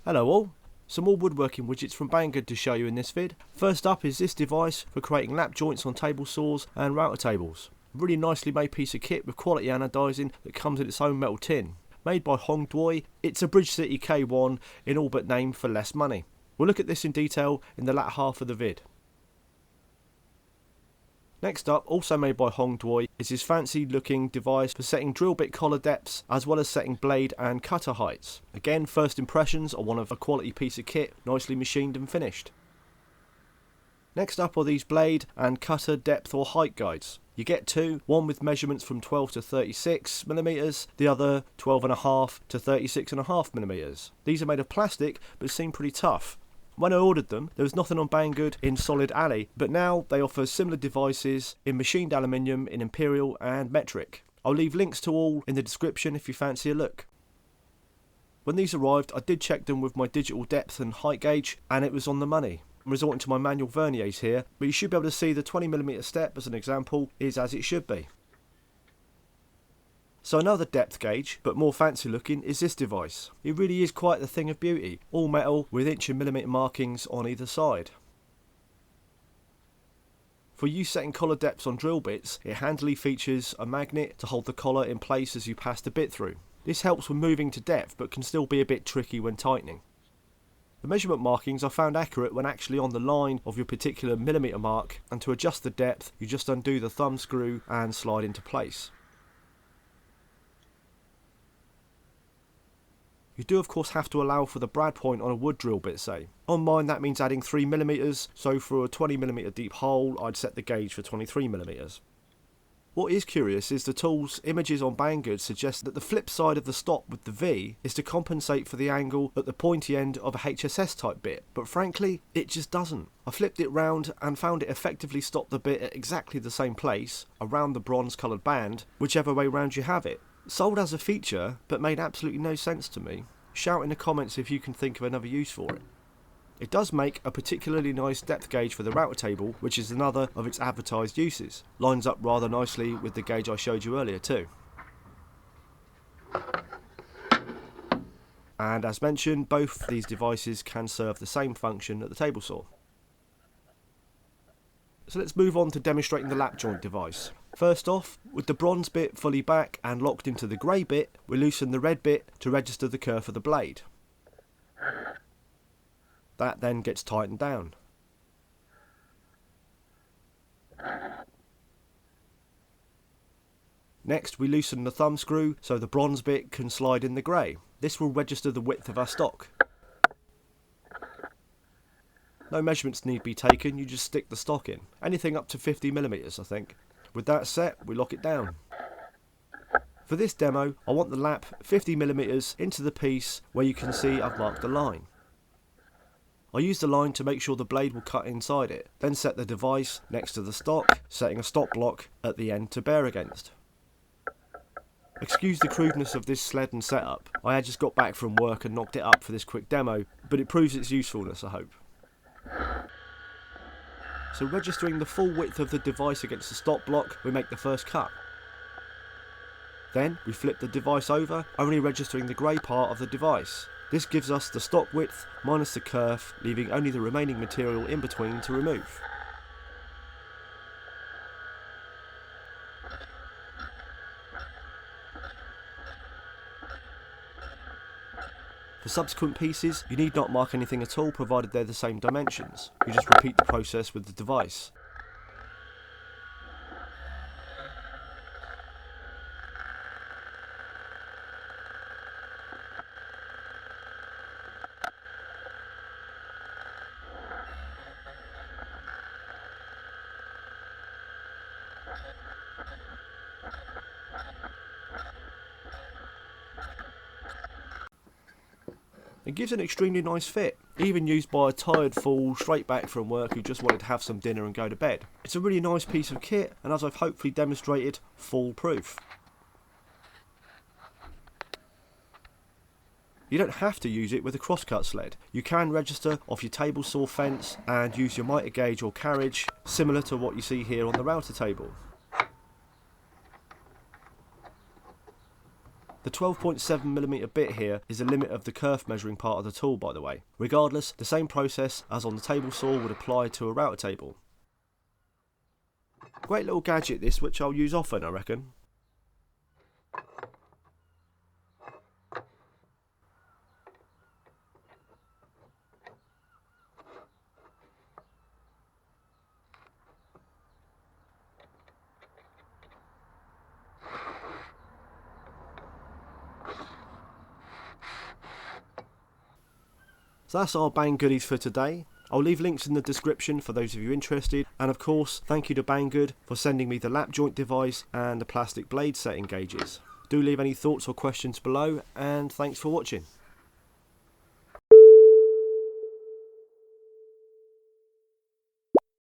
Hello all, some more woodworking widgets from Banggood to show you in this vid. First up is this device for creating lap joints on table saws and router tables. A really nicely made piece of kit with quality anodising that comes in its own metal tin. Made by Banggood, it's a Bridge City K1 in all but name for less money. We'll look at this in detail in the latter half of the vid. Next up, also made by Banggood, is this fancy looking device for setting drill bit collar depths as well as setting blade and cutter heights. Again, first impressions are one of a quality piece of kit, nicely machined and finished. Next up are these blade and cutter depth or height guides. You get two, one with measurements from 12 to 36mm, the other 12.5 to 36.5mm. These are made of plastic but seem pretty tough. When I ordered them, there was nothing on Banggood in solid alley, but now they offer similar devices in machined aluminium in imperial and metric. I'll leave links to all in the description if you fancy a look. When these arrived, I did check them with my digital depth and height gauge, and it was on the money. I'm resorting to my manual verniers here, but you should be able to see the 20mm step as an example is as it should be. So another depth gauge, but more fancy looking, is this device. It really is quite the thing of beauty, all metal with inch and millimetre markings on either side. For use setting collar depths on drill bits, it handily features a magnet to hold the collar in place as you pass the bit through. This helps with moving to depth, but can still be a bit tricky when tightening. The measurement markings are found accurate when actually on the line of your particular millimetre mark, and to adjust the depth, you just undo the thumb screw and slide into place. You do of course have to allow for the brad point on a wood drill bit, say. On mine that means adding 3mm, so for a 20mm deep hole I'd set the gauge for 23mm. What is curious is the tool's images on Banggood suggest that the flip side of the stop with the V is to compensate for the angle at the pointy end of a HSS type bit, but frankly it just doesn't. I flipped it round and found it effectively stopped the bit at exactly the same place, around the bronze coloured band, whichever way round you have it. Sold as a feature, but made absolutely no sense to me. Shout in the comments if you can think of another use for it. It does make a particularly nice depth gauge for the router table, which is another of its advertised uses. Lines up rather nicely with the gauge I showed you earlier too. And as mentioned, both these devices can serve the same function at the table saw. So let's move on to demonstrating the lap joint device. First off, with the bronze bit fully back and locked into the grey bit, we loosen the red bit to register the kerf of the blade. That then gets tightened down. Next we loosen the thumb screw so the bronze bit can slide in the grey. This will register the width of our stock. No measurements need be taken, you just stick the stock in. Anything up to 50mm I think. With that set, we lock it down. For this demo, I want the lap 50mm into the piece where you can see I've marked the line. I use the line to make sure the blade will cut inside it, then set the device next to the stock, setting a stop block at the end to bear against. Excuse the crudeness of this sled and setup. I had just got back from work and knocked it up for this quick demo, but it proves its usefulness, I hope. So registering the full width of the device against the stop block, we make the first cut. Then we flip the device over, only registering the grey part of the device. This gives us the stock width minus the kerf, leaving only the remaining material in between to remove. For subsequent pieces, you need not mark anything at all provided they're the same dimensions. You just repeat the process with the device. It gives an extremely nice fit, even used by a tired fool straight back from work who just wanted to have some dinner and go to bed. It's a really nice piece of kit, and as I've hopefully demonstrated, foolproof. You don't have to use it with a crosscut sled. You can register off your table saw fence and use your mitre gauge or carriage, similar to what you see here on the router table. The 12.7mm bit here is the limit of the kerf measuring part of the tool, by the way. Regardless, the same process as on the table saw would apply to a router table. Great little gadget this, which I'll use often, I reckon. So that's our Bang goodies for today. I'll leave links in the description for those of you interested, and of course thank you to Banggood for sending me the lap joint device and the plastic blade setting gauges. Do leave any thoughts or questions below, and thanks for watching.